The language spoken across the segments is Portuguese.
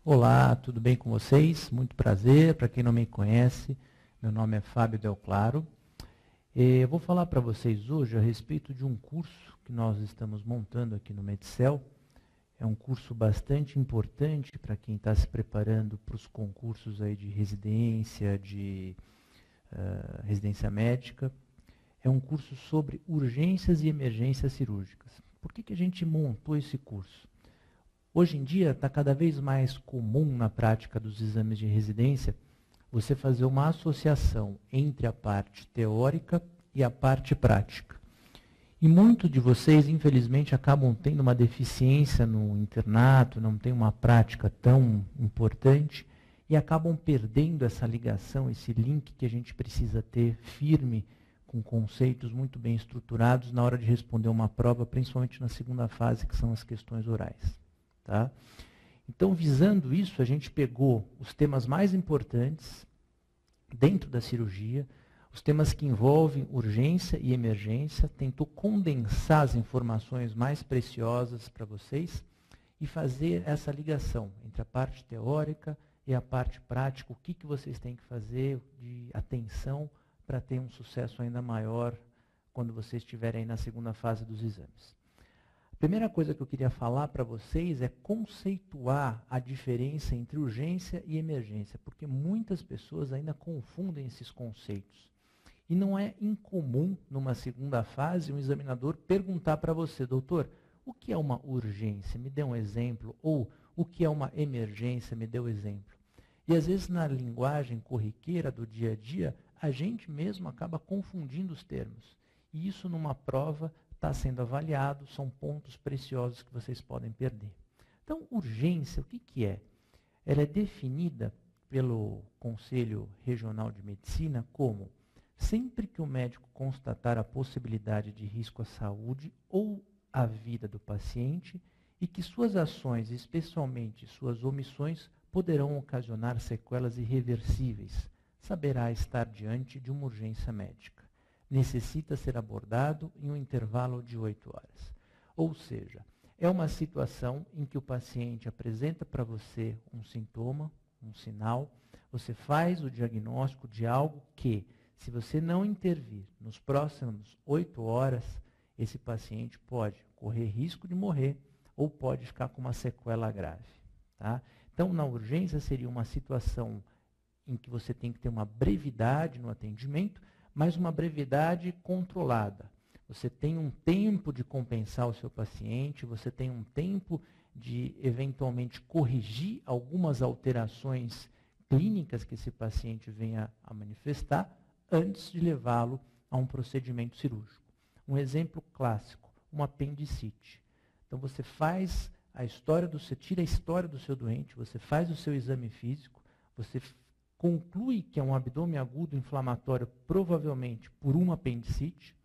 Olá, tudo bem com vocês? Muito prazer. Para quem não me conhece, meu nome é Fábio Del Claro. Eu vou falar para vocês hoje a respeito de um curso que nós estamos montando aqui no Medcel. É um curso bastante importante para quem está se preparando para os concursos aí de residência, de residência médica. É um curso sobre urgências e emergências cirúrgicas. Por que a gente montou esse curso? Hoje em dia está cada vez mais comum na prática dos exames de residência você fazer uma associação entre a parte teórica e a parte prática. E muitos de vocês, infelizmente, acabam tendo uma deficiência no internato, não tem uma prática tão importante e acabam perdendo essa ligação, esse link que a gente precisa ter firme com conceitos muito bem estruturados na hora de responder uma prova, principalmente na segunda fase, que são as questões orais. Tá? Então, visando isso, a gente pegou os temas mais importantes dentro da cirurgia, os temas que envolvem urgência e emergência, tentou condensar as informações mais preciosas para vocês e fazer essa ligação entre a parte teórica e a parte prática, o que vocês têm que fazer de atenção para ter um sucesso ainda maior quando vocês estiverem aí na segunda fase dos exames. A primeira coisa que eu queria falar para vocês é conceituar a diferença entre urgência e emergência, porque muitas pessoas ainda confundem esses conceitos. E não é incomum, numa segunda fase, um examinador perguntar para você, doutor, o que é uma urgência? Me dê um exemplo. Ou, o que é uma emergência? Me dê um exemplo. E às vezes, na linguagem corriqueira do dia a dia, a gente mesmo acaba confundindo os termos. E isso, numa prova, está sendo avaliado, são pontos preciosos que vocês podem perder. Então, urgência, o que é? Ela é definida pelo Conselho Regional de Medicina como sempre que o médico constatar a possibilidade de risco à saúde ou à vida do paciente e que suas ações, especialmente suas omissões, poderão ocasionar sequelas irreversíveis, saberá estar diante de uma urgência médica. Necessita ser abordado em um intervalo de 8 horas. Ou seja, é uma situação em que o paciente apresenta para você um sintoma, um sinal, você faz o diagnóstico de algo que, se você não intervir nos próximos 8 horas, esse paciente pode correr risco de morrer ou pode ficar com uma sequela grave. Tá? Então, na urgência, seria uma situação em que você tem que ter uma brevidade no atendimento, mas uma brevidade controlada. Você tem um tempo de compensar o seu paciente, você tem um tempo de, eventualmente, corrigir algumas alterações clínicas que esse paciente venha a manifestar antes de levá-lo a um procedimento cirúrgico. Um exemplo clássico, uma apendicite. Então, você faz você tira a história do seu doente, você faz o seu exame físico, você conclui que é um abdômen agudo inflamatório, provavelmente por uma apendicite.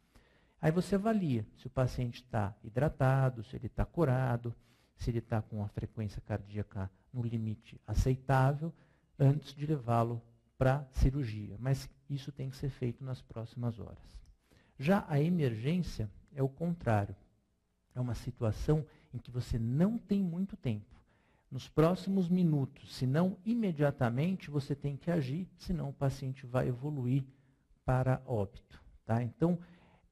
Aí você avalia se o paciente está hidratado, se ele está curado, se ele está com a frequência cardíaca no limite aceitável, antes de levá-lo para a cirurgia. Mas isso tem que ser feito nas próximas horas. Já a emergência é o contrário. É uma situação em que você não tem muito tempo. Nos próximos minutos, se não imediatamente, você tem que agir, senão o paciente vai evoluir para óbito. Tá? Então,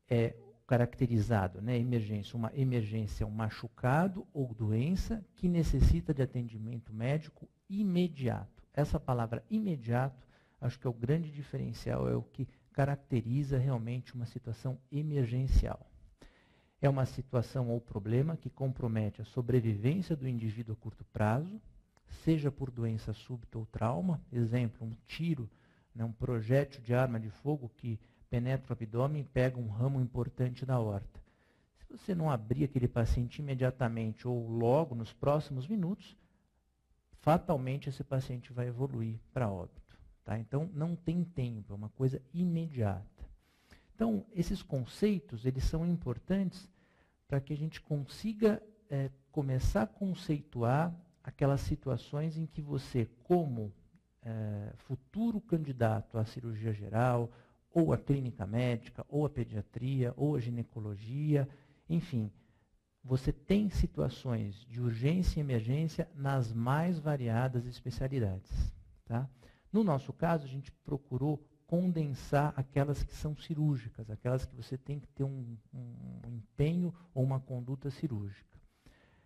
é caracterizado, né, emergência. Uma emergência é um machucado ou doença que necessita de atendimento médico imediato. Essa palavra imediato, acho que é o grande diferencial, é o que caracteriza realmente uma situação emergencial. É uma situação ou problema que compromete a sobrevivência do indivíduo a curto prazo, seja por doença súbita ou trauma, exemplo, um tiro, né, um projétil de arma de fogo que penetra o abdômen e pega um ramo importante da aorta. Se você não abrir aquele paciente imediatamente ou logo nos próximos minutos, fatalmente esse paciente vai evoluir para óbito. Tá? Então, não tem tempo, é uma coisa imediata. Então, esses conceitos, eles são importantes para que a gente consiga começar a conceituar aquelas situações em que você, como futuro candidato à cirurgia geral, ou à clínica médica, ou à pediatria, ou à ginecologia, enfim, você tem situações de urgência e emergência nas mais variadas especialidades. Tá? No nosso caso, a gente procurou condensar aquelas que são cirúrgicas, aquelas que você tem que ter um empenho ou uma conduta cirúrgica.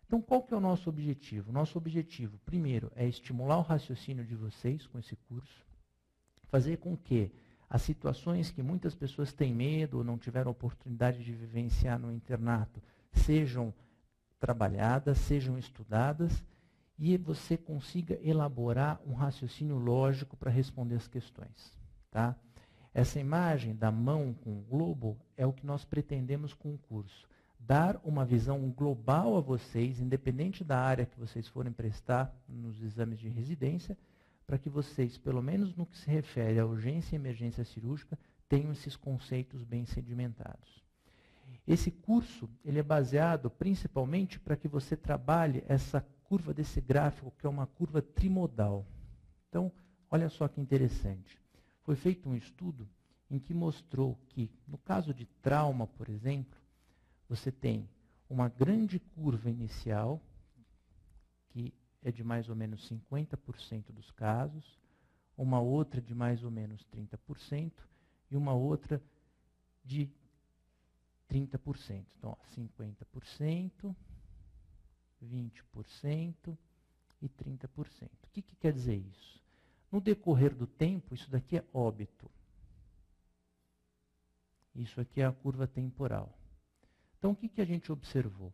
Então, qual que é o nosso objetivo? Nosso objetivo, primeiro, é estimular o raciocínio de vocês com esse curso, fazer com que as situações que muitas pessoas têm medo ou não tiveram oportunidade de vivenciar no internato sejam trabalhadas, sejam estudadas e você consiga elaborar um raciocínio lógico para responder as questões. Tá? Essa imagem da mão com o globo é o que nós pretendemos com o curso. Dar uma visão global a vocês, independente da área que vocês forem prestar nos exames de residência, para que vocês, pelo menos no que se refere à urgência e emergência cirúrgica, tenham esses conceitos bem sedimentados. Esse curso ele é baseado principalmente para que você trabalhe essa curva desse gráfico, que é uma curva trimodal. Então, olha só que interessante. Foi feito um estudo em que mostrou que, no caso de trauma, por exemplo, você tem uma grande curva inicial, que é de mais ou menos 50% dos casos, uma outra de mais ou menos 30% e uma outra de 30%. Então, 50%, 20% e 30%. O que quer dizer isso? No decorrer do tempo, isso daqui é óbito. Isso aqui é a curva temporal. Então, o que a gente observou?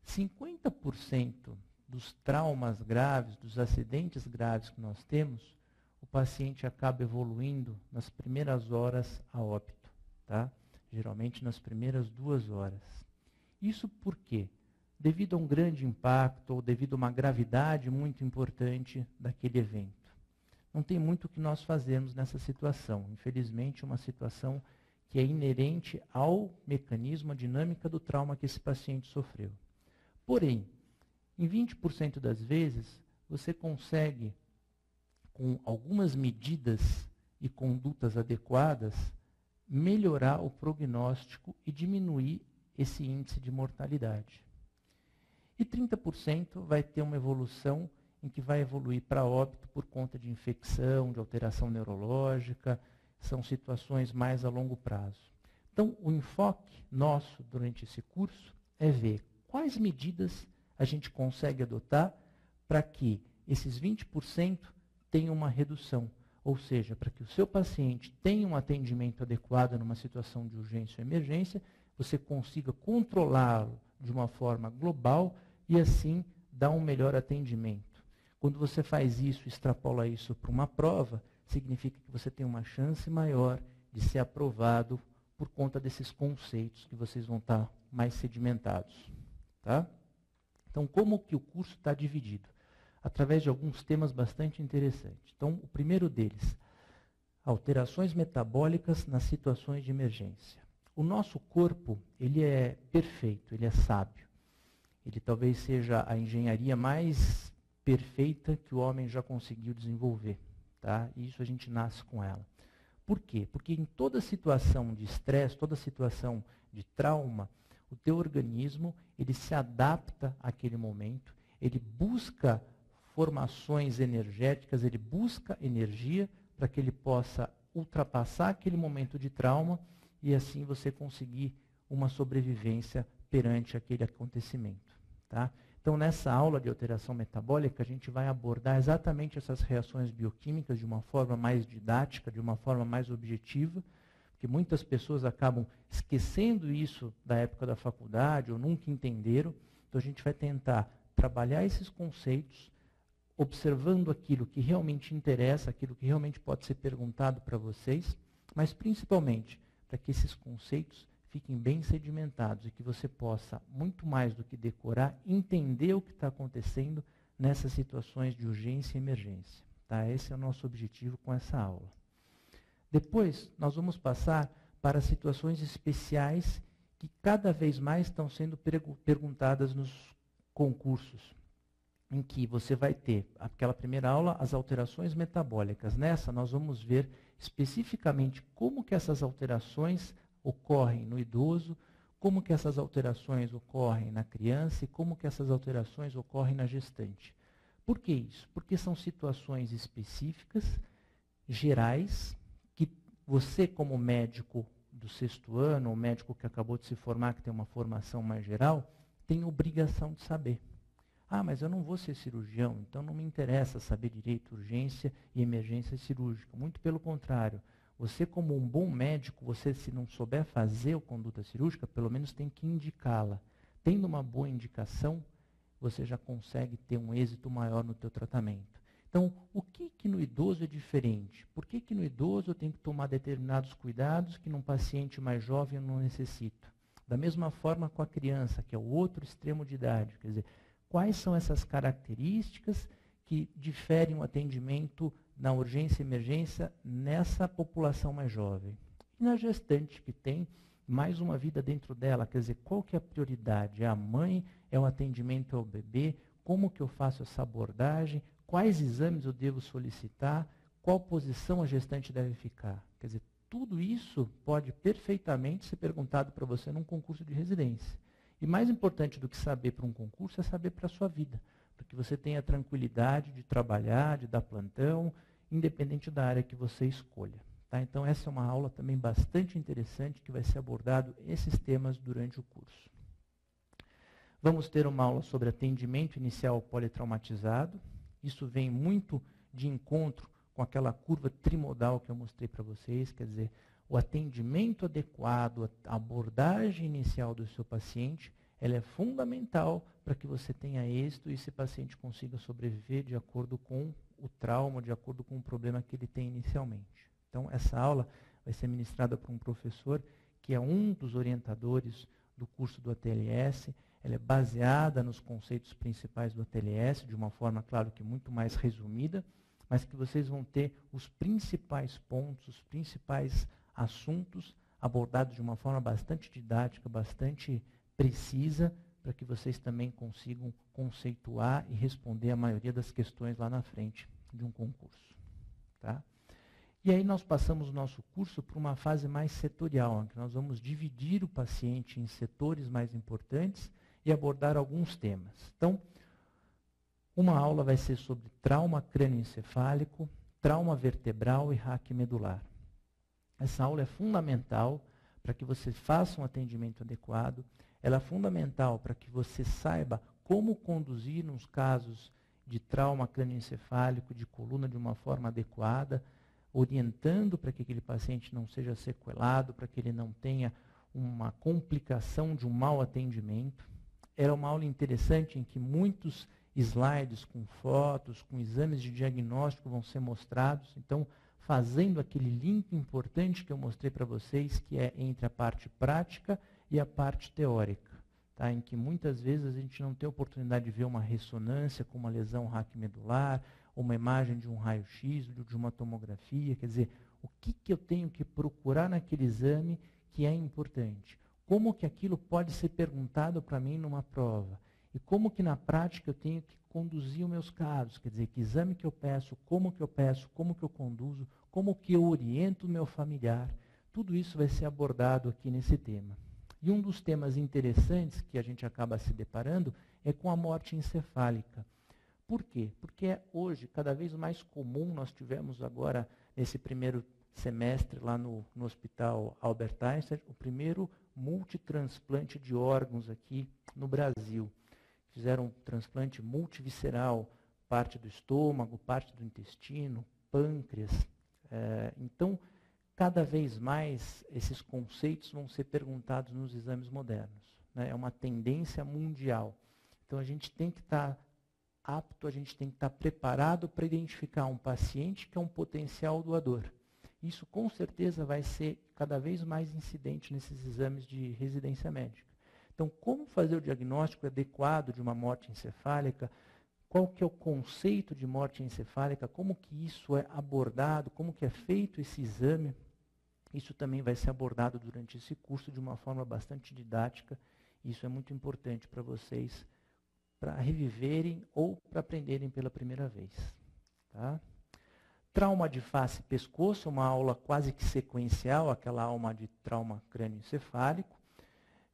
50% dos traumas graves, dos acidentes graves que nós temos, o paciente acaba evoluindo nas primeiras horas a óbito, tá? Geralmente nas primeiras 2 horas. Isso por quê? Devido a um grande impacto ou devido a uma gravidade muito importante daquele evento. Não tem muito o que nós fazermos nessa situação. Infelizmente, uma situação que é inerente ao mecanismo, à dinâmica do trauma que esse paciente sofreu. Porém, em 20% das vezes, você consegue, com algumas medidas e condutas adequadas, melhorar o prognóstico e diminuir esse índice de mortalidade. E 30% vai ter uma evolução em que vai evoluir para óbito por conta de infecção, de alteração neurológica, são situações mais a longo prazo. Então, o enfoque nosso durante esse curso é ver quais medidas a gente consegue adotar para que esses 20% tenham uma redução. Ou seja, para que o seu paciente tenha um atendimento adequado numa situação de urgência ou emergência, você consiga controlá-lo de uma forma global e assim dar um melhor atendimento. Quando você faz isso, extrapola isso para uma prova, significa que você tem uma chance maior de ser aprovado por conta desses conceitos que vocês vão estar mais sedimentados. Tá? Então, como que o curso está dividido? Através de alguns temas bastante interessantes. Então, o primeiro deles, alterações metabólicas nas situações de emergência. O nosso corpo, ele é perfeito, ele é sábio. Ele talvez seja a engenharia mais perfeita que o homem já conseguiu desenvolver. Tá? E isso a gente nasce com ela. Por quê? Porque em toda situação de estresse, toda situação de trauma, o teu organismo ele se adapta àquele momento, ele busca formações energéticas, ele busca energia para que ele possa ultrapassar aquele momento de trauma e assim você conseguir uma sobrevivência perante aquele acontecimento. Tá? Então, nessa aula de alteração metabólica, a gente vai abordar exatamente essas reações bioquímicas de uma forma mais didática, de uma forma mais objetiva, porque muitas pessoas acabam esquecendo isso da época da faculdade ou nunca entenderam. Então, a gente vai tentar trabalhar esses conceitos, observando aquilo que realmente interessa, aquilo que realmente pode ser perguntado para vocês, mas principalmente para que esses conceitos fiquem bem sedimentados e que você possa, muito mais do que decorar, entender o que está acontecendo nessas situações de urgência e emergência. Tá? Esse é o nosso objetivo com essa aula. Depois, nós vamos passar para situações especiais que cada vez mais estão sendo perguntadas nos concursos, em que você vai ter, aquela primeira aula, as alterações metabólicas. Nessa, nós vamos ver especificamente como que essas alterações ocorrem no idoso, como que essas alterações ocorrem na criança e como que essas alterações ocorrem na gestante. Por que isso? Porque são situações específicas, gerais, que você como médico do 6º ano, ou médico que acabou de se formar, que tem uma formação mais geral, tem obrigação de saber. Ah, mas eu não vou ser cirurgião, então não me interessa saber direito urgência e emergência cirúrgica. Muito pelo contrário. Você, como um bom médico, você, se não souber fazer a conduta cirúrgica, pelo menos tem que indicá-la. Tendo uma boa indicação, você já consegue ter um êxito maior no teu tratamento. Então, o que no idoso é diferente? Por que no idoso eu tenho que tomar determinados cuidados que num paciente mais jovem eu não necessito? Da mesma forma com a criança, que é o outro extremo de idade. Quer dizer, quais são essas características que diferem o atendimento na urgência e emergência nessa população mais jovem? E na gestante, que tem mais uma vida dentro dela, quer dizer, qual que é a prioridade? É a mãe? É o atendimento ao bebê? Como que eu faço essa abordagem? Quais exames eu devo solicitar? Qual posição a gestante deve ficar? Quer dizer, tudo isso pode perfeitamente ser perguntado para você num concurso de residência. E mais importante do que saber para um concurso é saber para a sua vida, para que você tenha a tranquilidade de trabalhar, de dar plantão, independente da área que você escolha. Tá? Então essa é uma aula também bastante interessante, que vai ser abordado esses temas durante o curso. Vamos ter uma aula sobre atendimento inicial politraumatizado. Isso vem muito de encontro com aquela curva trimodal que eu mostrei para vocês, quer dizer, o atendimento adequado, a abordagem inicial do seu paciente, ela é fundamental para que você tenha êxito e esse paciente consiga sobreviver de acordo com o trauma, de acordo com o problema que ele tem inicialmente. Então, essa aula vai ser ministrada por um professor que é um dos orientadores do curso do ATLS. Ela é baseada nos conceitos principais do ATLS, de uma forma, claro, que muito mais resumida, mas que vocês vão ter os principais pontos, os principais assuntos abordados de uma forma bastante didática, bastante precisa, para que vocês também consigam conceituar e responder a maioria das questões lá na frente de um concurso. Tá? E aí nós passamos o nosso curso para uma fase mais setorial, em que nós vamos dividir o paciente em setores mais importantes e abordar alguns temas. Então, uma aula vai ser sobre trauma crânioencefálico, trauma vertebral e raque medular. Essa aula é fundamental para que você faça um atendimento adequado. Ela é fundamental para que você saiba como conduzir nos casos de trauma crânioencefálico, de coluna, de uma forma adequada, orientando para que aquele paciente não seja sequelado, para que ele não tenha uma complicação de um mau atendimento. Era uma aula interessante em que muitos slides com fotos, com exames de diagnóstico vão ser mostrados. Então, fazendo aquele link importante que eu mostrei para vocês, que é entre a parte prática e a parte teórica, tá? Em que muitas vezes a gente não tem a oportunidade de ver uma ressonância com uma lesão raquimedular, uma imagem de um raio-x, de uma tomografia. Quer dizer, o que eu tenho que procurar naquele exame que é importante? Como que aquilo pode ser perguntado para mim numa prova? E como que na prática eu tenho que conduzir os meus casos? Quer dizer, que exame que eu peço, como que eu conduzo, como que eu oriento o meu familiar. Tudo isso vai ser abordado aqui nesse tema. E um dos temas interessantes que a gente acaba se deparando é com a morte encefálica. Por quê? Porque hoje, cada vez mais comum, nós tivemos agora, nesse primeiro semestre lá no Hospital Albert Einstein, o primeiro multitransplante de órgãos aqui no Brasil. Fizeram um transplante multivisceral, parte do estômago, parte do intestino, pâncreas. Então, cada vez mais esses conceitos vão ser perguntados nos exames modernos, né? É uma tendência mundial. Então, a gente tem que estar apto, a gente tem que estar preparado para identificar um paciente que é um potencial doador. Isso, com certeza, vai ser cada vez mais incidente nesses exames de residência médica. Então, como fazer o diagnóstico adequado de uma morte encefálica? Qual que é o conceito de morte encefálica? Como que isso é abordado? Como que é feito esse exame? Isso também vai ser abordado durante esse curso de uma forma bastante didática. Isso é muito importante para vocês, para reviverem ou para aprenderem pela primeira vez. Tá? Trauma de face e pescoço, uma aula quase que sequencial, aquela aula de trauma crânioencefálico.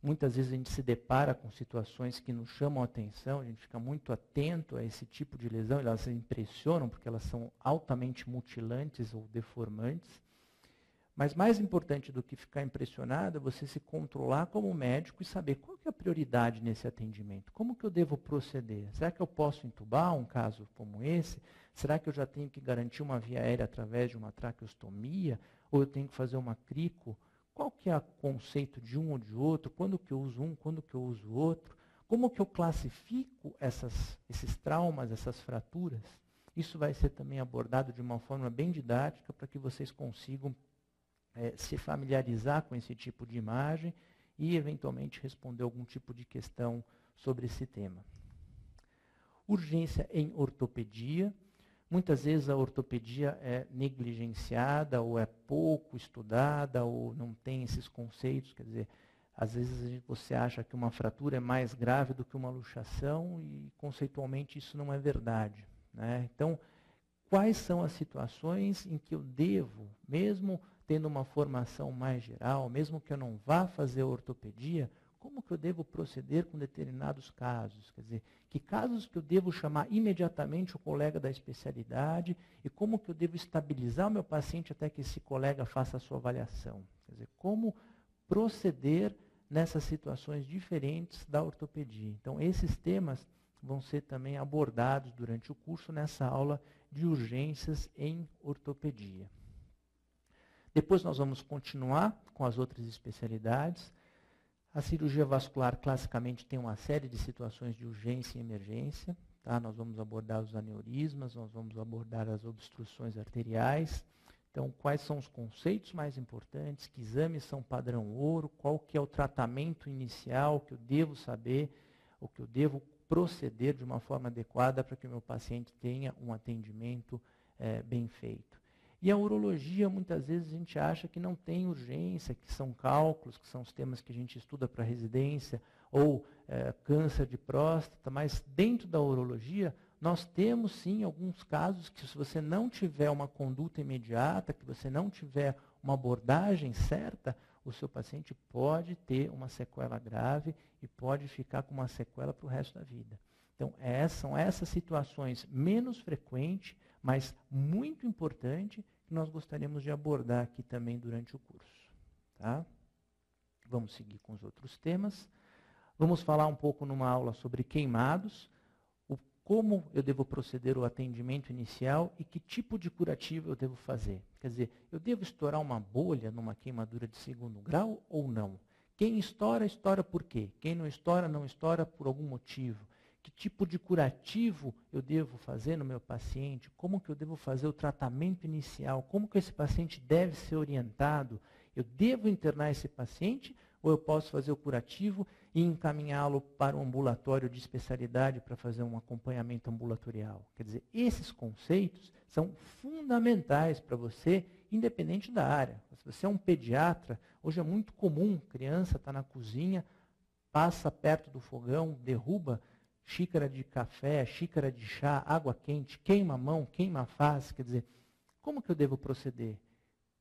Muitas vezes a gente se depara com situações que nos chamam a atenção, a gente fica muito atento a esse tipo de lesão, elas impressionam porque elas são altamente mutilantes ou deformantes. Mas mais importante do que ficar impressionado é você se controlar como médico e saber qual que é a prioridade nesse atendimento. Como que eu devo proceder? Será que eu posso entubar um caso como esse? Será que eu já tenho que garantir uma via aérea através de uma traqueostomia? Ou eu tenho que fazer uma crico? Qual que é o conceito de um ou de outro? Quando que eu uso um? Quando que eu uso o outro? Como que eu classifico esses traumas, essas fraturas? Isso vai ser também abordado de uma forma bem didática para que vocês consigam se familiarizar com esse tipo de imagem e, eventualmente, responder algum tipo de questão sobre esse tema. Urgência em ortopedia. Muitas vezes a ortopedia é negligenciada, ou é pouco estudada, ou não tem esses conceitos. Quer dizer, às vezes você acha que uma fratura é mais grave do que uma luxação e, conceitualmente, isso não é verdade, né? Então, quais são as situações em que eu devo, mesmo tendo uma formação mais geral, mesmo que eu não vá fazer ortopedia, como que eu devo proceder com determinados casos? Quer dizer, que casos que eu devo chamar imediatamente o colega da especialidade e como que eu devo estabilizar o meu paciente até que esse colega faça a sua avaliação? Quer dizer, como proceder nessas situações diferentes da ortopedia? Então, esses temas vão ser também abordados durante o curso nessa aula de urgências em ortopedia. Depois nós vamos continuar com as outras especialidades. A cirurgia vascular classicamente tem uma série de situações de urgência e emergência. Tá? Nós vamos abordar os aneurismas, nós vamos abordar as obstruções arteriais. Então, quais são os conceitos mais importantes, que exames são padrão ouro, qual que é o tratamento inicial que eu devo saber, o que eu devo proceder de uma forma adequada para que o meu paciente tenha um atendimento bem feito. E a urologia, muitas vezes a gente acha que não tem urgência, que são cálculos, que são os temas que a gente estuda para residência, ou câncer de próstata, mas dentro da urologia, nós temos sim alguns casos que, se você não tiver uma conduta imediata, que você não tiver uma abordagem certa, o seu paciente pode ter uma sequela grave e pode ficar com uma sequela para o resto da vida. Então, são essas situações menos frequentes, mas muito importantes, que nós gostaríamos de abordar aqui também durante o curso. Tá? Vamos seguir com os outros temas. Vamos falar um pouco numa aula sobre queimados, como eu devo proceder o atendimento inicial e que tipo de curativo eu devo fazer. Quer dizer, eu devo estourar uma bolha numa queimadura de 2º grau ou não? Quem estoura, estoura por quê? Quem não estoura por algum motivo. Que tipo de curativo eu devo fazer no meu paciente? Como que eu devo fazer o tratamento inicial? Como que esse paciente deve ser orientado? Eu devo internar esse paciente ou eu posso fazer o curativo e encaminhá-lo para um ambulatório de especialidade para fazer um acompanhamento ambulatorial? Quer dizer, esses conceitos são fundamentais para você, independente da área. Se você é um pediatra, hoje é muito comum, criança está na cozinha, passa perto do fogão, derruba xícara de café, xícara de chá, água quente, queima a mão, queima a face. Quer dizer, como que eu devo proceder?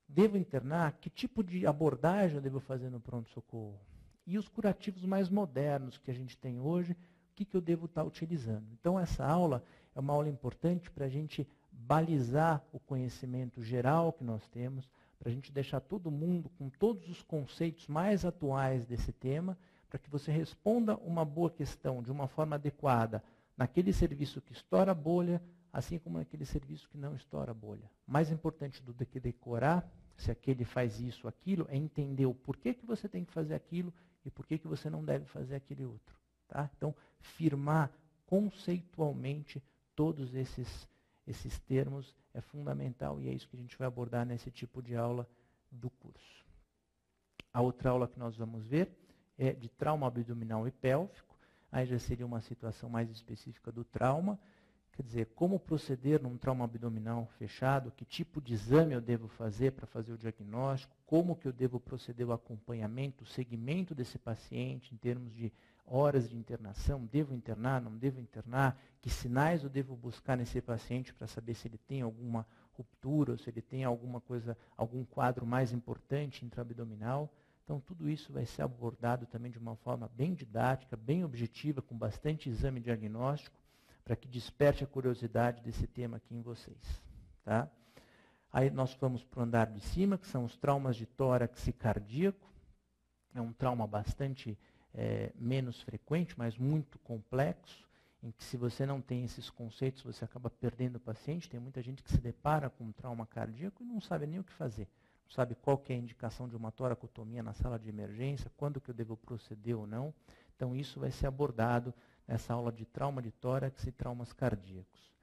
Devo internar? Que tipo de abordagem eu devo fazer no pronto-socorro? E os curativos mais modernos que a gente tem hoje, o que eu devo estar utilizando? Então, essa aula é uma aula importante para a gente balizar o conhecimento geral que nós temos, para a gente deixar todo mundo com todos os conceitos mais atuais desse tema, para que você responda uma boa questão de uma forma adequada naquele serviço que estoura a bolha, assim como naquele serviço que não estoura a bolha. Mais importante do que decorar se aquele faz isso ou aquilo, é entender o porquê que você tem que fazer aquilo e porquê que você não deve fazer aquele outro. Tá? Então, firmar conceitualmente todos esses termos é fundamental e é isso que a gente vai abordar nesse tipo de aula do curso. A outra aula que nós vamos ver é de trauma abdominal e pélvico. Aí já seria uma situação mais específica do trauma. Quer dizer, como proceder num trauma abdominal fechado, que tipo de exame eu devo fazer para fazer o diagnóstico, como que eu devo proceder o acompanhamento, o segmento desse paciente em termos de horas de internação, devo internar, não devo internar, que sinais eu devo buscar nesse paciente para saber se ele tem alguma ruptura, ou se ele tem alguma coisa, algum quadro mais importante intraabdominal. Então, tudo isso vai ser abordado também de uma forma bem didática, bem objetiva, com bastante exame diagnóstico, para que desperte a curiosidade desse tema aqui em vocês. Tá? Aí nós vamos para o andar de cima, que são os traumas de tórax e cardíaco. É um trauma bastante menos frequente, mas muito complexo, em que se você não tem esses conceitos, você acaba perdendo o paciente. Tem muita gente que se depara com um trauma cardíaco e não sabe nem o que fazer. Não sabe qual que é a indicação de uma toracotomia na sala de emergência, quando que eu devo proceder ou não. Então isso vai ser abordado nessa aula de trauma de tórax e traumas cardíacos.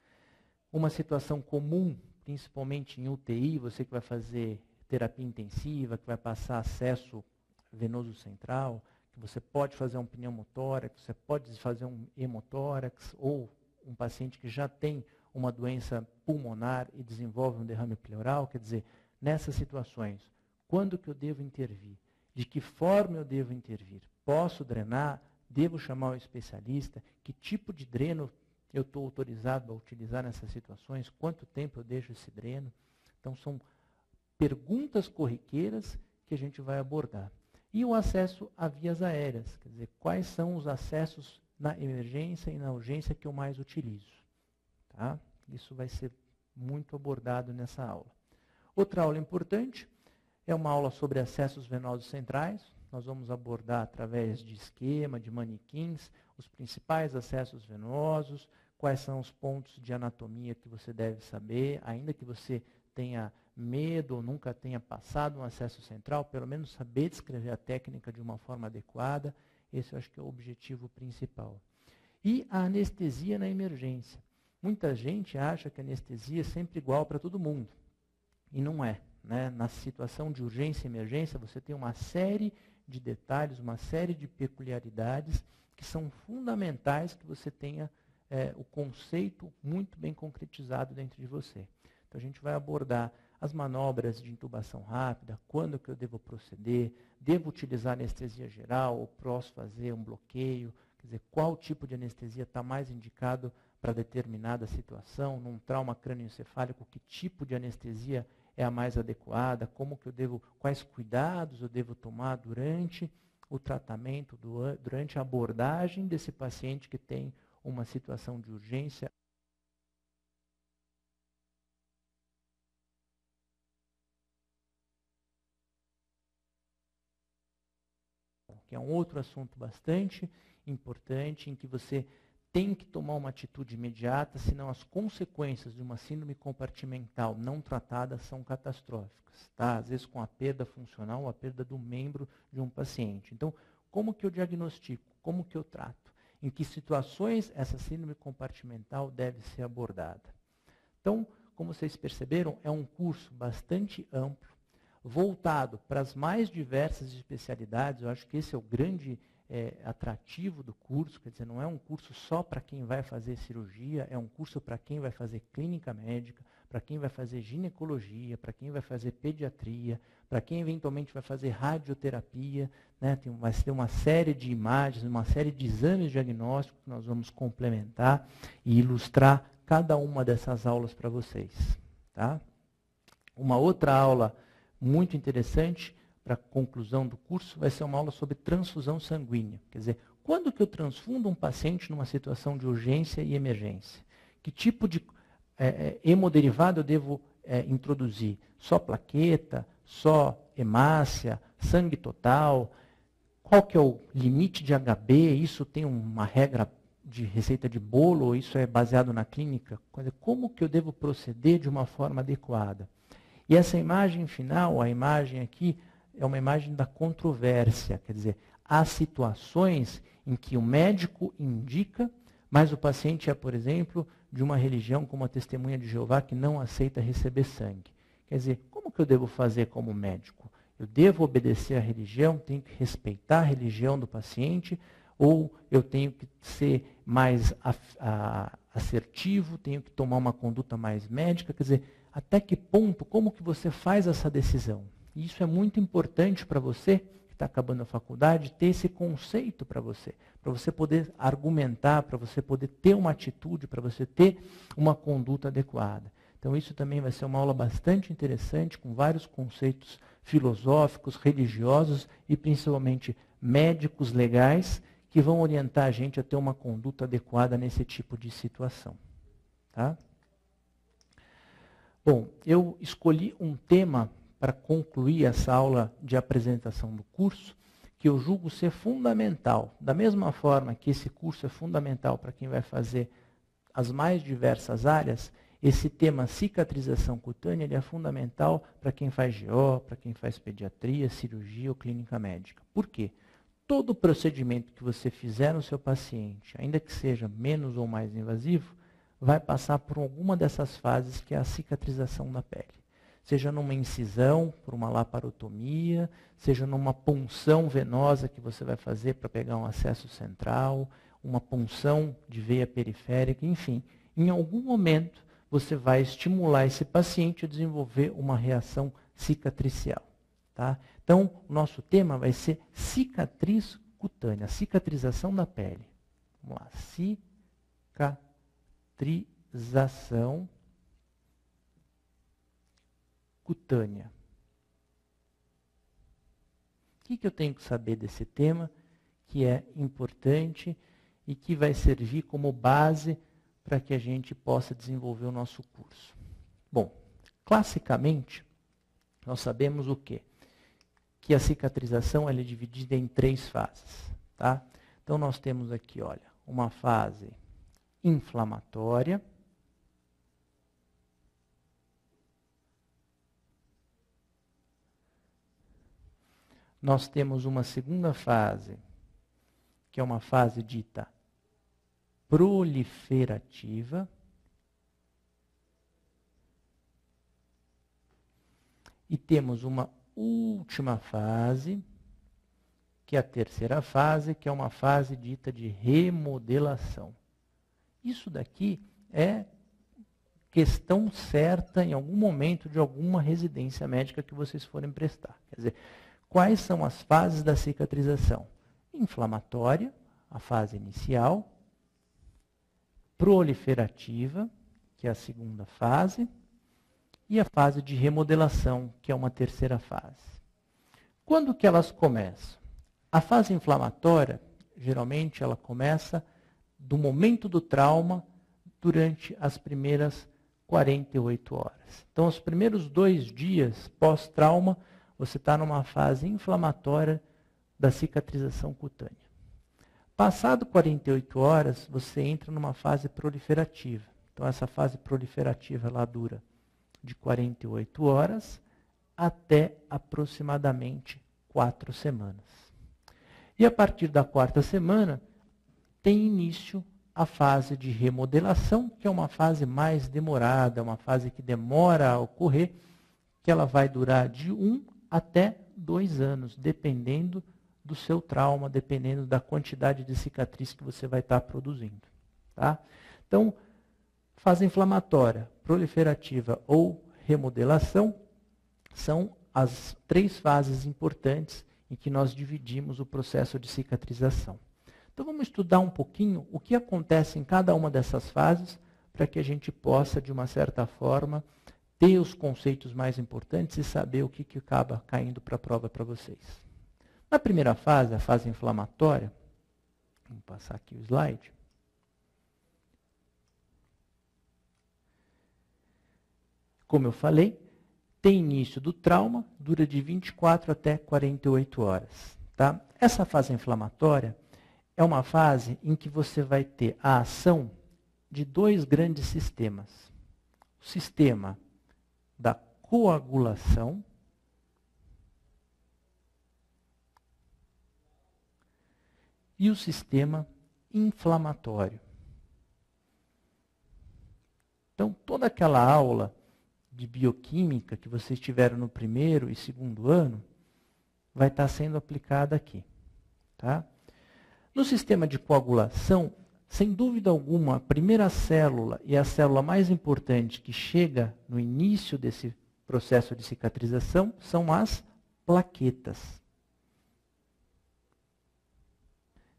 Uma situação comum, principalmente em UTI, você que vai fazer terapia intensiva, que vai passar acesso venoso central, que você pode fazer um pneumotórax, você pode fazer um hemotórax, ou um paciente que já tem uma doença pulmonar e desenvolve um derrame pleural. Quer dizer, nessas situações, quando que eu devo intervir? De que forma eu devo intervir? Posso drenar? Devo chamar um especialista? Que tipo de dreno eu estou autorizado a utilizar nessas situações? Quanto tempo eu deixo esse dreno? Então, são perguntas corriqueiras que a gente vai abordar. E o acesso a vias aéreas, quer dizer, quais são os acessos na emergência e na urgência que eu mais utilizo. Tá? Isso vai ser muito abordado nessa aula. Outra aula importante é uma aula sobre acessos venosos centrais. Nós vamos abordar através de esquema, de manequins, os principais acessos venosos, quais são os pontos de anatomia que você deve saber, ainda que você tenha medo ou nunca tenha passado um acesso central, pelo menos saber descrever a técnica de uma forma adequada. Esse eu acho que é o objetivo principal. E a anestesia na emergência. Muita gente acha que a anestesia é sempre igual para todo mundo. E não é. Né? Na situação de urgência e emergência, você tem uma série de detalhes, uma série de peculiaridades que são fundamentais que você tenha o conceito muito bem concretizado dentro de você. Então, a gente vai abordar as manobras de intubação rápida, quando que eu devo proceder, devo utilizar anestesia geral ou posso fazer um bloqueio, quer dizer, qual tipo de anestesia está mais indicado para determinada situação, num trauma crânioencefálico, que tipo de anestesia é a mais adequada, como que eu devo, quais cuidados eu devo tomar durante o tratamento, durante a abordagem desse paciente que tem uma situação de urgência. Que é um outro assunto bastante importante, em que você tem que tomar uma atitude imediata, senão as consequências de uma síndrome compartimental não tratada são catastróficas, tá? Às vezes com a perda funcional ou a perda do membro de um paciente. Então, como que eu diagnostico? Como que eu trato? Em que situações essa síndrome compartimental deve ser abordada? Então, como vocês perceberam, é um curso bastante amplo, voltado para as mais diversas especialidades. Eu acho que esse é o grande atrativo do curso, quer dizer, não é um curso só para quem vai fazer cirurgia, é um curso para quem vai fazer clínica médica, para quem vai fazer ginecologia, para quem vai fazer pediatria, para quem eventualmente vai fazer radioterapia, né? Vai ter uma série de imagens, uma série de exames diagnósticos que nós vamos complementar e ilustrar cada uma dessas aulas para vocês. Tá? Uma outra aula muito interessante para a conclusão do curso vai ser uma aula sobre transfusão sanguínea. Quer dizer, quando que eu transfundo um paciente numa situação de urgência e emergência? Que tipo de hemoderivado eu devo introduzir? Só plaqueta? Só hemácia? Sangue total? Qual que é o limite de HB? Isso tem uma regra de receita de bolo ou isso é baseado na clínica? Como que eu devo proceder de uma forma adequada? E essa imagem final, a imagem aqui, é uma imagem da controvérsia. Quer dizer, há situações em que o médico indica, mas o paciente é, por exemplo, de uma religião como a Testemunha de Jeová, que não aceita receber sangue. Quer dizer, como que eu devo fazer como médico? Eu devo obedecer à religião, tenho que respeitar a religião do paciente, ou eu tenho que ser mais assertivo, tenho que tomar uma conduta mais médica? Quer dizer, até que ponto, como que você faz essa decisão? E isso é muito importante para você, que está acabando a faculdade, ter esse conceito para você poder argumentar, para você poder ter uma atitude, para você ter uma conduta adequada. Então, Então isso também vai ser uma aula bastante interessante, com vários conceitos filosóficos, religiosos e principalmente médicos, legais, que vão orientar a gente a ter uma conduta adequada nesse tipo de situação. Tá? Bom, eu escolhi um tema para concluir essa aula de apresentação do curso, que eu julgo ser fundamental. Da mesma forma que esse curso é fundamental para quem vai fazer as mais diversas áreas, esse tema cicatrização cutânea ele é fundamental para quem faz GO, para quem faz pediatria, cirurgia ou clínica médica. Por quê? Todo procedimento que você fizer no seu paciente, ainda que seja menos ou mais invasivo, vai passar por alguma dessas fases que é a cicatrização da pele. Seja numa incisão, por uma laparotomia, seja numa punção venosa que você vai fazer para pegar um acesso central, uma punção de veia periférica, enfim. Em algum momento, você vai estimular esse paciente a desenvolver uma reação cicatricial. Tá? Então, o nosso tema vai ser cicatriz cutânea, cicatrização da pele. Vamos lá, cicatrização cutânea. O que eu tenho que saber desse tema, que é importante e que vai servir como base para que a gente possa desenvolver o nosso curso? Bom, classicamente, nós sabemos o quê? Que a cicatrização ela é dividida em 3 fases. Tá? Então, nós temos aqui, olha, uma fase inflamatória, nós temos uma segunda fase, que é uma fase dita proliferativa, e temos uma última fase, que é a terceira fase, que é uma fase dita de remodelação. Isso daqui é questão certa em algum momento de alguma residência médica que vocês forem prestar. Quer dizer, quais são as fases da cicatrização? Inflamatória, a fase inicial, proliferativa, que é a segunda fase, e a fase de remodelação, que é uma terceira fase. Quando que elas começam? A fase inflamatória, geralmente, ela começa do momento do trauma durante as primeiras 48 horas. Então, os primeiros 2 dias pós-trauma, você está numa fase inflamatória da cicatrização cutânea. Passado 48 horas, você entra numa fase proliferativa. Então, essa fase proliferativa ela dura de 48 horas até aproximadamente 4 semanas. E a partir da 4ª semana, tem início a fase de remodelação, que é uma fase mais demorada, uma fase que demora a ocorrer, que ela vai durar de 1 até 2 anos, dependendo do seu trauma, dependendo da quantidade de cicatriz que você vai estar produzindo. Tá? Então, fase inflamatória, proliferativa ou remodelação são as 3 fases importantes em que nós dividimos o processo de cicatrização. Então, vamos estudar um pouquinho o que acontece em cada uma dessas fases para que a gente possa, de uma certa forma, ter os conceitos mais importantes e saber o que acaba caindo para a prova para vocês. Na primeira fase, a fase inflamatória, vamos passar aqui o slide. Como eu falei, tem início do trauma, dura de 24 até 48 horas. Tá? Essa fase inflamatória é uma fase em que você vai ter a ação de 2 grandes sistemas. O sistema da coagulação e o sistema inflamatório. Então, toda aquela aula de bioquímica que vocês tiveram no 1º e 2º ano vai estar sendo aplicada aqui. Tá? No sistema de coagulação, sem dúvida alguma, a primeira célula e a célula mais importante que chega no início desse processo de cicatrização são as plaquetas.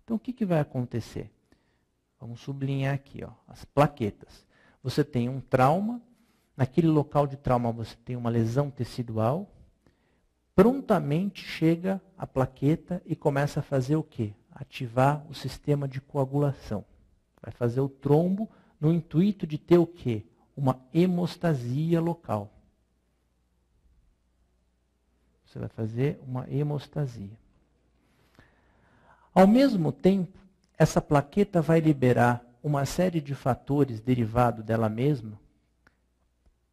Então, o que vai acontecer? Vamos sublinhar aqui, ó, as plaquetas. Você tem um trauma, naquele local de trauma você tem uma lesão tecidual, prontamente chega a plaqueta e começa a fazer o quê? Ativar o sistema de coagulação. Vai fazer o trombo no intuito de ter o quê? Uma hemostasia local. Você vai fazer uma hemostasia. Ao mesmo tempo, essa plaqueta vai liberar uma série de fatores derivados dela mesma,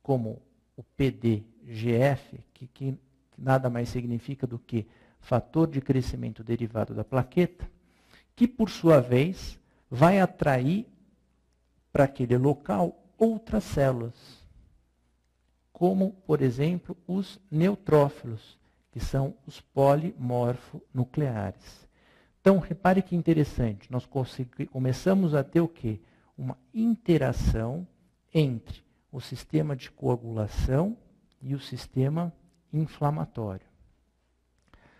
como o PDGF, que nada mais significa do que fator de crescimento derivado da plaqueta, que por sua vez vai atrair para aquele local outras células, como, por exemplo, os neutrófilos, que são os polimorfonucleares. Então, repare que interessante, nós começamos a ter o quê? Uma interação entre o sistema de coagulação e o sistema inflamatório.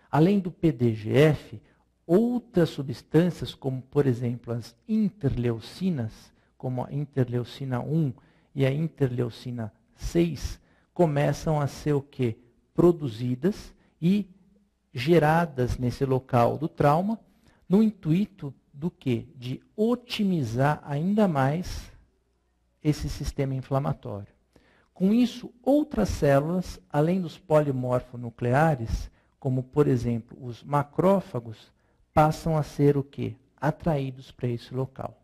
Além do PDGF, outras substâncias, como por exemplo as interleucinas, como a interleucina 1 e a interleucina 6, começam a ser o quê? Produzidas e geradas nesse local do trauma, no intuito do quê? De otimizar ainda mais esse sistema inflamatório. Com isso, outras células, além dos polimorfonucleares, como por exemplo os macrófagos, passam a ser o quê? Atraídos para esse local.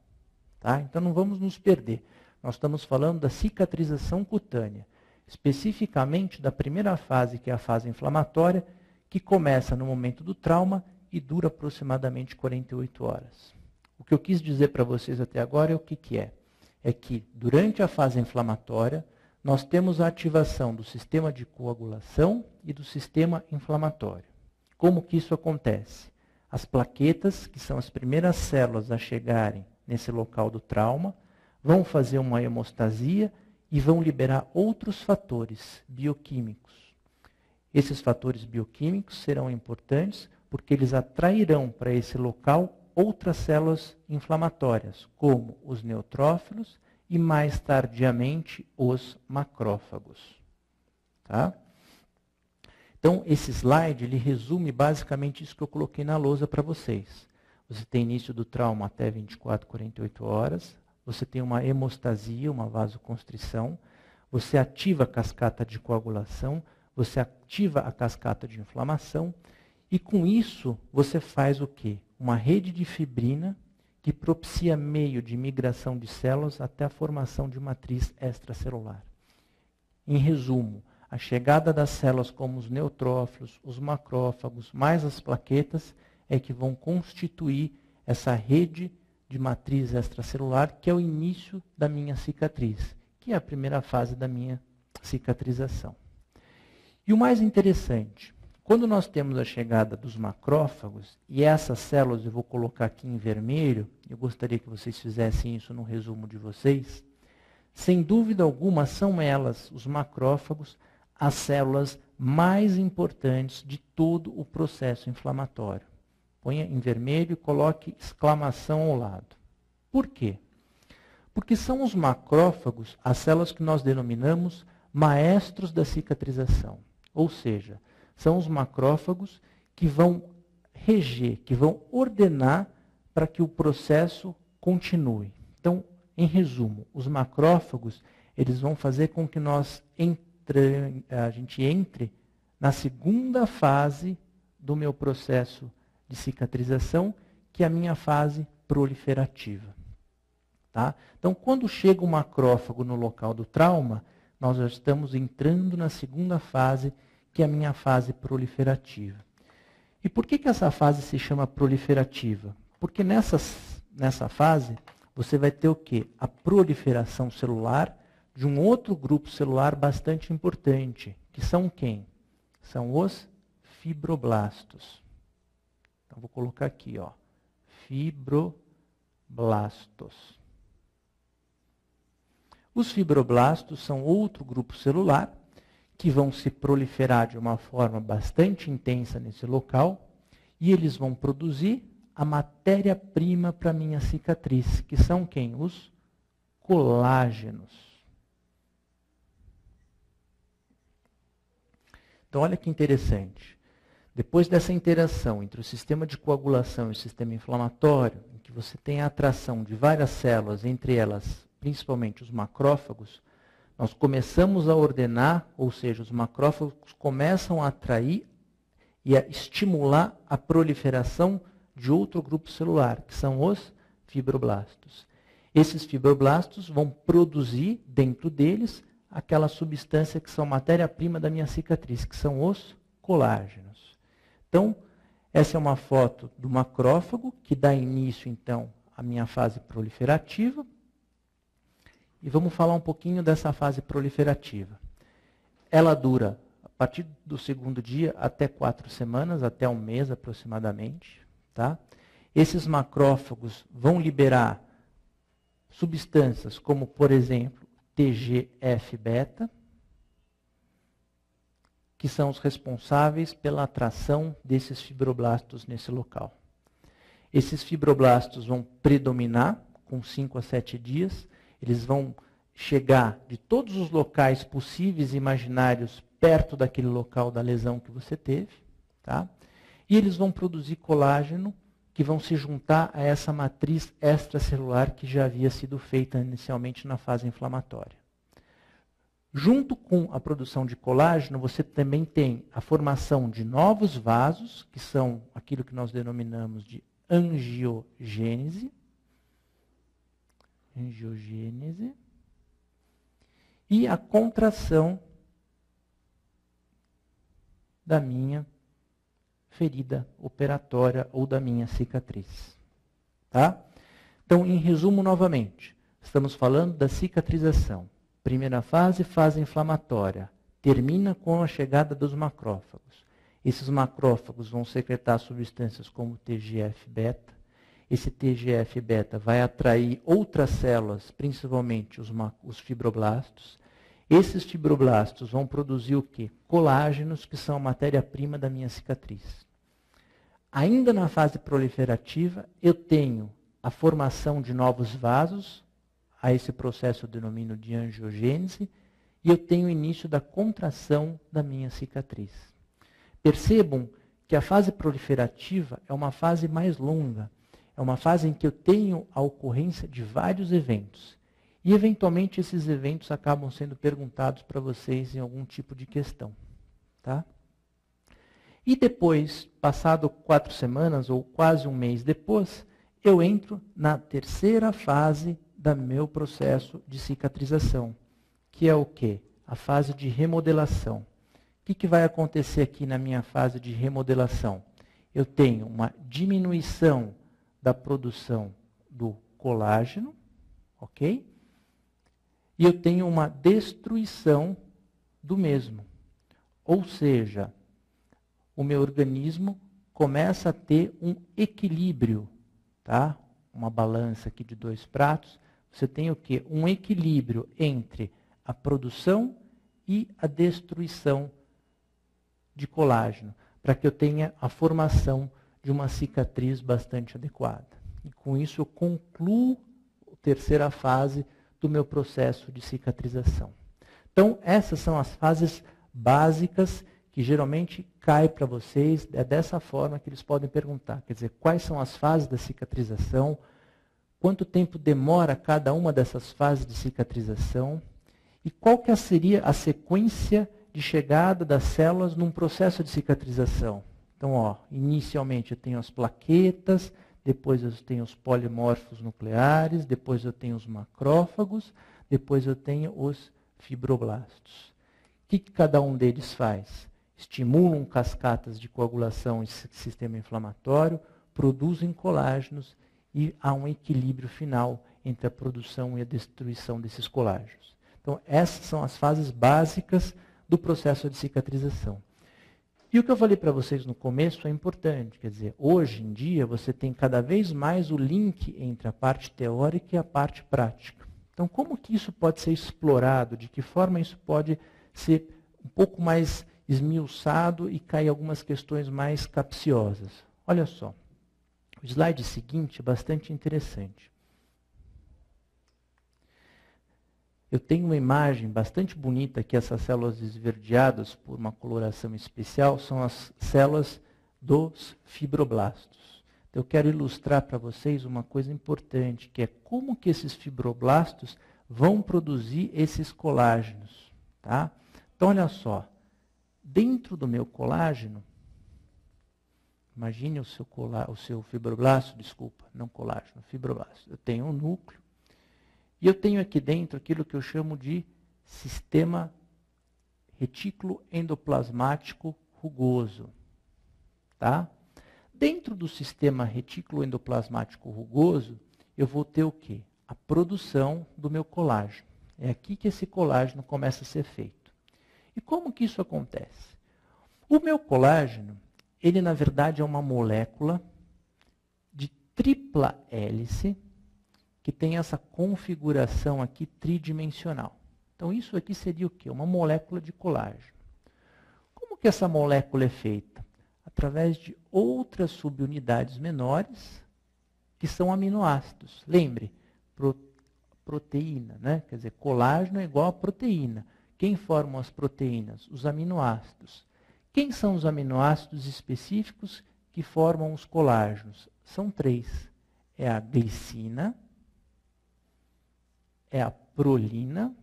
Tá? Então não vamos nos perder. Nós estamos falando da cicatrização cutânea, especificamente da primeira fase, que é a fase inflamatória, que começa no momento do trauma e dura aproximadamente 48 horas. O que eu quis dizer para vocês até agora é o que é. É que durante a fase inflamatória, nós temos a ativação do sistema de coagulação e do sistema inflamatório. Como que isso acontece? As plaquetas, que são as primeiras células a chegarem nesse local do trauma, vão fazer uma hemostasia e vão liberar outros fatores bioquímicos. Esses fatores bioquímicos serão importantes porque eles atrairão para esse local outras células inflamatórias, como os neutrófilos e mais tardiamente os macrófagos. Tá? Então, esse slide ele resume basicamente isso que eu coloquei na lousa para vocês. Você tem início do trauma até 24, 48 horas, você tem uma hemostasia, uma vasoconstrição, você ativa a cascata de coagulação, você ativa a cascata de inflamação, e com isso você faz o quê? Uma rede de fibrina que propicia meio de migração de células até a formação de matriz extracelular. Em resumo, a chegada das células como os neutrófilos, os macrófagos, mais as plaquetas, é que vão constituir essa rede de matriz extracelular, que é o início da minha cicatriz, que é a primeira fase da minha cicatrização. E o mais interessante, quando nós temos a chegada dos macrófagos, e essas células eu vou colocar aqui em vermelho, eu gostaria que vocês fizessem isso no resumo de vocês, sem dúvida alguma são elas, os macrófagos, as células mais importantes de todo o processo inflamatório. Ponha em vermelho e coloque exclamação ao lado. Por quê? Porque são os macrófagos as células que nós denominamos maestros da cicatrização. Ou seja, são os macrófagos que vão reger, que vão ordenar para que o processo continue. Então, em resumo, os macrófagos eles vão fazer com que a gente entre na segunda fase do meu processo de cicatrização, que é a minha fase proliferativa. Tá? Então, quando chega o macrófago no local do trauma, nós já estamos entrando na segunda fase, que é a minha fase proliferativa. E por que essa fase se chama proliferativa? Porque nessa fase, você vai ter o quê? A proliferação celular de um outro grupo celular bastante importante, que são quem? São os fibroblastos. Então, vou colocar aqui, ó, fibroblastos. Os fibroblastos são outro grupo celular que vão se proliferar de uma forma bastante intensa nesse local e eles vão produzir a matéria-prima para a minha cicatriz, que são quem? Os colágenos. Então, olha que interessante. Depois dessa interação entre o sistema de coagulação e o sistema inflamatório, em que você tem a atração de várias células, entre elas, principalmente os macrófagos, nós começamos a ordenar, ou seja, os macrófagos começam a atrair e a estimular a proliferação de outro grupo celular, que são os fibroblastos. Esses fibroblastos vão produzir, dentro deles, aquela substância que são matéria-prima da minha cicatriz, que são os colágenos. Então, essa é uma foto do macrófago, que dá início, então, à minha fase proliferativa. E vamos falar um pouquinho dessa fase proliferativa. Ela dura, a partir do segundo dia, até 4 semanas, até um mês aproximadamente. Tá? Esses macrófagos vão liberar substâncias como, por exemplo, TGF-beta, que são os responsáveis pela atração desses fibroblastos nesse local. Esses fibroblastos vão predominar com 5 a 7 dias, eles vão chegar de todos os locais possíveis e imaginários perto daquele local da lesão que você teve, tá? E eles vão produzir colágeno, que vão se juntar a essa matriz extracelular que já havia sido feita inicialmente na fase inflamatória. Junto com a produção de colágeno, você também tem a formação de novos vasos, que são aquilo que nós denominamos de angiogênese. E a contração da minha ferida operatória ou da minha cicatriz. Tá? Então, em resumo, novamente, estamos falando da cicatrização. Primeira fase, fase inflamatória. Termina com a chegada dos macrófagos. Esses macrófagos vão secretar substâncias como TGF-beta. Esse TGF-beta vai atrair outras células, principalmente os fibroblastos. Esses fibroblastos vão produzir o quê? Colágenos, que são a matéria-prima da minha cicatriz. Ainda na fase proliferativa, eu tenho a formação de novos vasos. A esse processo eu denomino de angiogênese, e eu tenho o início da contração da minha cicatriz. Percebam que a fase proliferativa é uma fase mais longa, é uma fase em que eu tenho a ocorrência de vários eventos. E, eventualmente, esses eventos acabam sendo perguntados para vocês em algum tipo de questão. Tá? E depois, passado 4 semanas ou quase um mês depois, eu entro na terceira fase do meu processo de cicatrização, que é o quê? A fase de remodelação. O que vai acontecer aqui na minha fase de remodelação? Eu tenho uma diminuição da produção do colágeno, ok? E eu tenho uma destruição do mesmo. Ou seja, o meu organismo começa a ter um equilíbrio, tá? Uma balança aqui de 2 pratos. Você tem o quê? Um equilíbrio entre a produção e a destruição de colágeno, para que eu tenha a formação de uma cicatriz bastante adequada. E com isso eu concluo a terceira fase do meu processo de cicatrização. Então, essas são as fases básicas que geralmente caem para vocês. É dessa forma que eles podem perguntar. Quer dizer, quais são as fases da cicatrização? Quanto tempo demora cada uma dessas fases de cicatrização? E qual que seria a sequência de chegada das células num processo de cicatrização? Então, ó, inicialmente eu tenho as plaquetas, depois eu tenho os polimorfos nucleares, depois eu tenho os macrófagos, depois eu tenho os fibroblastos. O que cada um deles faz? Estimulam cascatas de coagulação e sistema inflamatório, produzem colágenos e há um equilíbrio final entre a produção e a destruição desses colágenos. Então, essas são as fases básicas do processo de cicatrização. E o que eu falei para vocês no começo é importante, quer dizer, hoje em dia você tem cada vez mais o link entre a parte teórica e a parte prática. Então, como que isso pode ser explorado? De que forma isso pode ser um pouco mais esmiuçado e cair algumas questões mais capciosas? Olha só. O slide seguinte é bastante interessante. eu tenho uma imagem bastante bonita que essas células esverdeadas por uma coloração especial são as células dos fibroblastos. Eu quero ilustrar para vocês uma coisa importante, que é como que esses fibroblastos vão produzir esses colágenos. Tá? Então, olha só, dentro do meu colágeno, imagine o seu fibroblasto, desculpa, não colágeno, fibroblasto. Eu tenho um núcleo e eu tenho aqui dentro aquilo que eu chamo de sistema retículo endoplasmático rugoso. Tá? Dentro do sistema retículo endoplasmático rugoso, eu vou ter o quê? A produção do meu colágeno. É aqui que esse colágeno começa a ser feito. E como que isso acontece? O meu colágeno, ele na verdade é uma molécula de tripla hélice que tem essa configuração aqui tridimensional. Então isso aqui seria o quê? Uma molécula de colágeno. Como que essa molécula é feita? Através de outras subunidades menores, que são aminoácidos. Lembre, proteína, né? Quer dizer, colágeno é igual a proteína. Quem formam as proteínas? Os aminoácidos. Quem são os aminoácidos específicos que formam os colágenos? São 3. É a glicina, é a prolina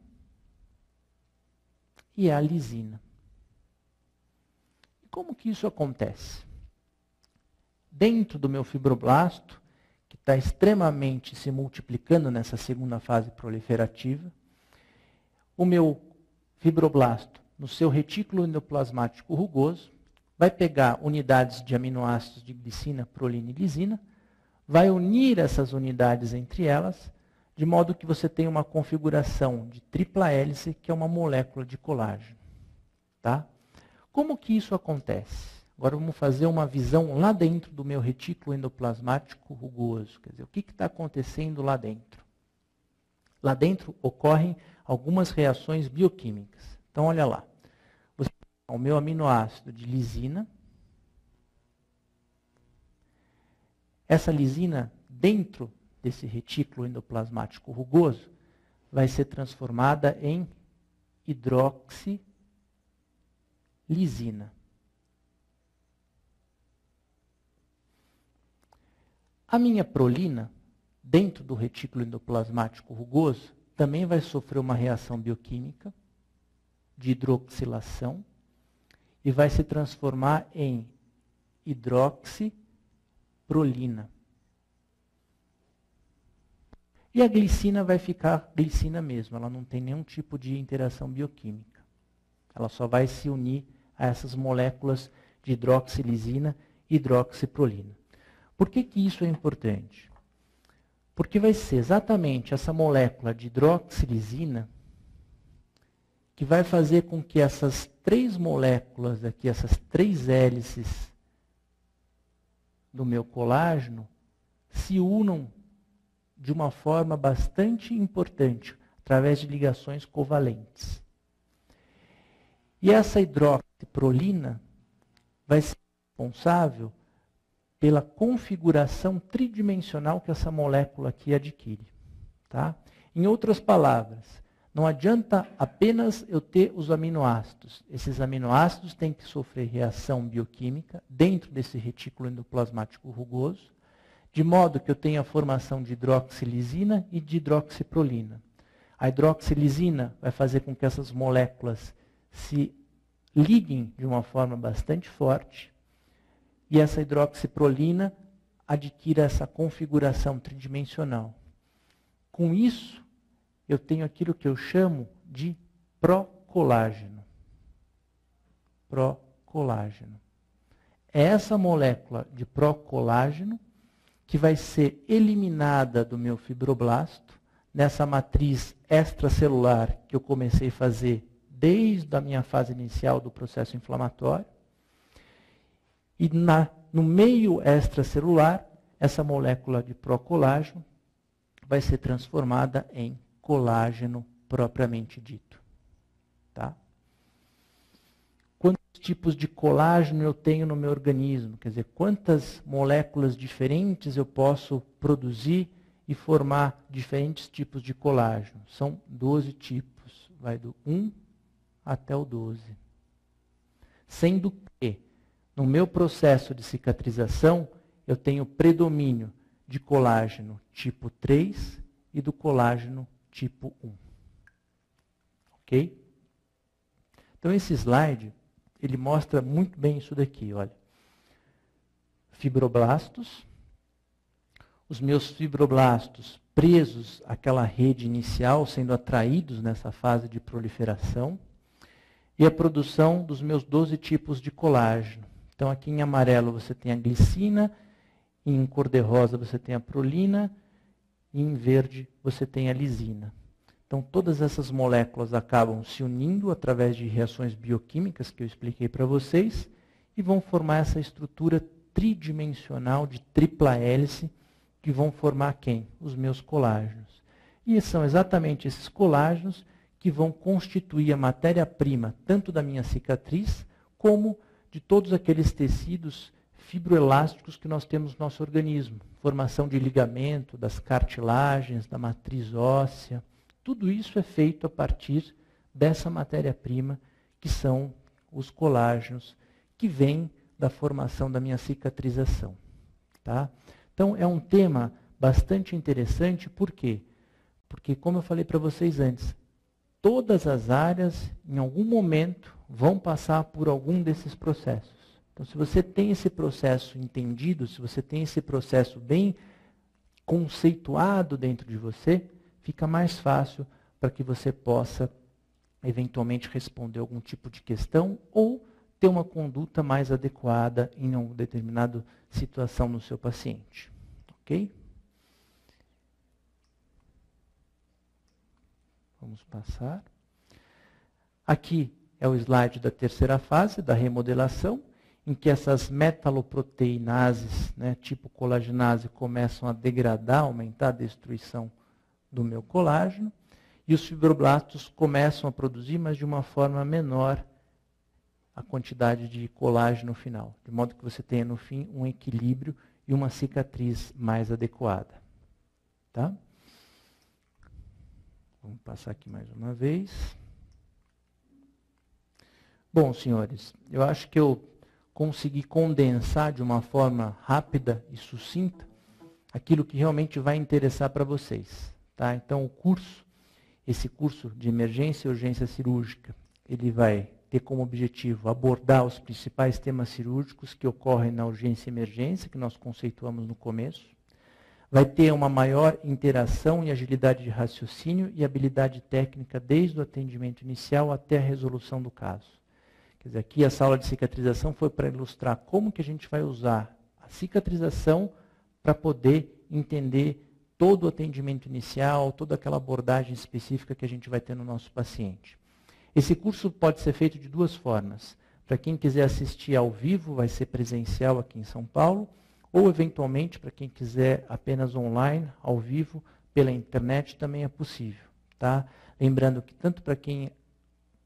e é a lisina. E como que isso acontece? Dentro do meu fibroblasto, que está extremamente se multiplicando nessa segunda fase proliferativa, o meu fibroblasto, no seu retículo endoplasmático rugoso, vai pegar unidades de aminoácidos de glicina, prolina e lisina, vai unir essas unidades entre elas, de modo que você tem uma configuração de tripla hélice, que é uma molécula de colágeno. Tá? Como que isso acontece? Agora vamos fazer uma visão lá dentro do meu retículo endoplasmático rugoso. Quer dizer, o que está acontecendo lá dentro? Lá dentro ocorrem algumas reações bioquímicas. Então, olha lá. Você tem o meu aminoácido de lisina. Essa lisina, dentro desse retículo endoplasmático rugoso, vai ser transformada em hidroxilisina. A minha prolina, dentro do retículo endoplasmático rugoso, também vai sofrer uma reação bioquímica de hidroxilação e vai se transformar em hidroxiprolina. E a glicina vai ficar glicina mesmo, ela não tem nenhum tipo de interação bioquímica. Ela só vai se unir a essas moléculas de hidroxilisina e hidroxiprolina. Por que que isso é importante? Porque vai ser exatamente essa molécula de hidroxilisina que vai fazer com que essas 3 moléculas aqui, essas 3 hélices do meu colágeno, se unam de uma forma bastante importante, através de ligações covalentes. E essa hidroxiprolina vai ser responsável pela configuração tridimensional que essa molécula aqui adquire. Tá? Em outras palavras, não adianta apenas eu ter os aminoácidos. Esses aminoácidos têm que sofrer reação bioquímica dentro desse retículo endoplasmático rugoso, de modo que eu tenha a formação de hidroxilisina e de hidroxiprolina. A hidroxilisina vai fazer com que essas moléculas se liguem de uma forma bastante forte, e essa hidroxiprolina adquire essa configuração tridimensional. Com isso, eu tenho aquilo que eu chamo de procolágeno. Procolágeno. É essa molécula de procolágeno que vai ser eliminada do meu fibroblasto, nessa matriz extracelular que eu comecei a fazer desde a minha fase inicial do processo inflamatório. E no meio extracelular, essa molécula de procolágeno vai ser transformada em colágeno propriamente dito. Tá? Quantos tipos de colágeno eu tenho no meu organismo? Quer dizer, quantas moléculas diferentes eu posso produzir e formar diferentes tipos de colágeno. São 12 tipos, vai do 1 até o 12. Sendo que, no meu processo de cicatrização, eu tenho predomínio de colágeno tipo 3 e do colágeno tipo 1. Ok? Então, esse slide, ele mostra muito bem isso daqui, olha. Fibroblastos. Os meus fibroblastos presos àquela rede inicial, sendo atraídos nessa fase de proliferação. E a produção dos meus 12 tipos de colágeno. Então, aqui em amarelo você tem a glicina, em cor-de-rosa você tem a prolina, e em verde você tem a lisina. Então, todas essas moléculas acabam se unindo através de reações bioquímicas que eu expliquei para vocês e vão formar essa estrutura tridimensional de tripla hélice que vão formar quem? Os meus colágenos. E são exatamente esses colágenos que vão constituir a matéria-prima tanto da minha cicatriz como de todos aqueles tecidos fibroelásticos que nós temos no nosso organismo. Formação de ligamento, das cartilagens, da matriz óssea. Tudo isso é feito a partir dessa matéria-prima que são os colágenos que vêm da formação da minha cicatrização. Tá? Então, é um tema bastante interessante, por quê? Porque, como eu falei para vocês antes, todas as áreas, em algum momento, vão passar por algum desses processos. Então, se você tem esse processo entendido, se você tem esse processo bem conceituado dentro de você, fica mais fácil para que você possa, eventualmente, responder algum tipo de questão ou ter uma conduta mais adequada em uma determinada situação no seu paciente. Ok? Vamos passar. Aqui é o slide da terceira fase, da remodelação, em que essas metaloproteinases, né, tipo colagenase, começam a degradar, aumentar a destruição do meu colágeno, e os fibroblastos começam a produzir, mas de uma forma menor, a quantidade de colágeno final, de modo que você tenha, no fim, um equilíbrio e uma cicatriz mais adequada. Tá? Vamos passar aqui mais uma vez. Bom, senhores, eu acho que eu consegui condensar de uma forma rápida e sucinta aquilo que realmente vai interessar para vocês. Tá? Então, o curso, esse curso de emergência e urgência cirúrgica, ele vai ter como objetivo abordar os principais temas cirúrgicos que ocorrem na urgência e emergência, que nós conceituamos no começo. Vai ter uma maior interação e agilidade de raciocínio e habilidade técnica desde o atendimento inicial até a resolução do caso. Quer dizer, aqui essa aula de cicatrização foi para ilustrar como que a gente vai usar a cicatrização para poder entender todo o atendimento inicial, toda aquela abordagem específica que a gente vai ter no nosso paciente. Esse curso pode ser feito de duas formas. Para quem quiser assistir ao vivo, vai ser presencial aqui em São Paulo, ou eventualmente, para quem quiser apenas online, ao vivo, pela internet, também é possível. Tá? Lembrando que tanto para quem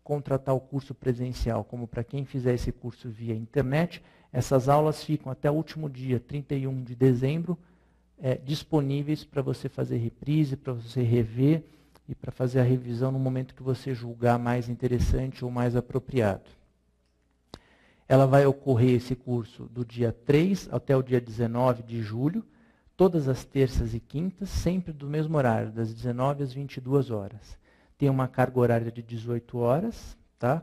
contratar o curso presencial, como para quem fizer esse curso via internet, essas aulas ficam até o último dia, 31 de dezembro, disponíveis para você fazer reprise, para você rever e para fazer a revisão no momento que você julgar mais interessante ou mais apropriado. Ela vai ocorrer, esse curso, do dia 3 até o dia 19 de julho, todas as terças e quintas, sempre do mesmo horário, das 19 às 22 horas. Tem uma carga horária de 18 horas, tá?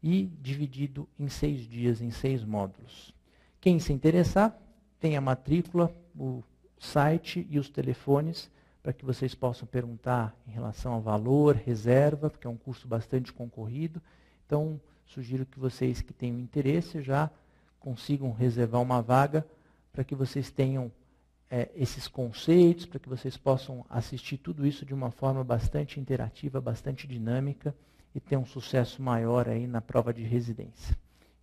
E dividido em 6 dias, em 6 módulos. Quem se interessar, tem a matrícula, o site e os telefones, para que vocês possam perguntar em relação ao valor, reserva, porque é um curso bastante concorrido. Então, sugiro que vocês que tenham interesse já consigam reservar uma vaga para que vocês tenham esses conceitos, para que vocês possam assistir tudo isso de uma forma bastante interativa, bastante dinâmica e ter um sucesso maior aí na prova de residência.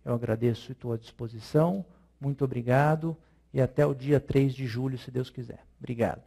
Eu agradeço e estou à disposição. Muito obrigado e até o dia 3 de julho, se Deus quiser. Obrigado.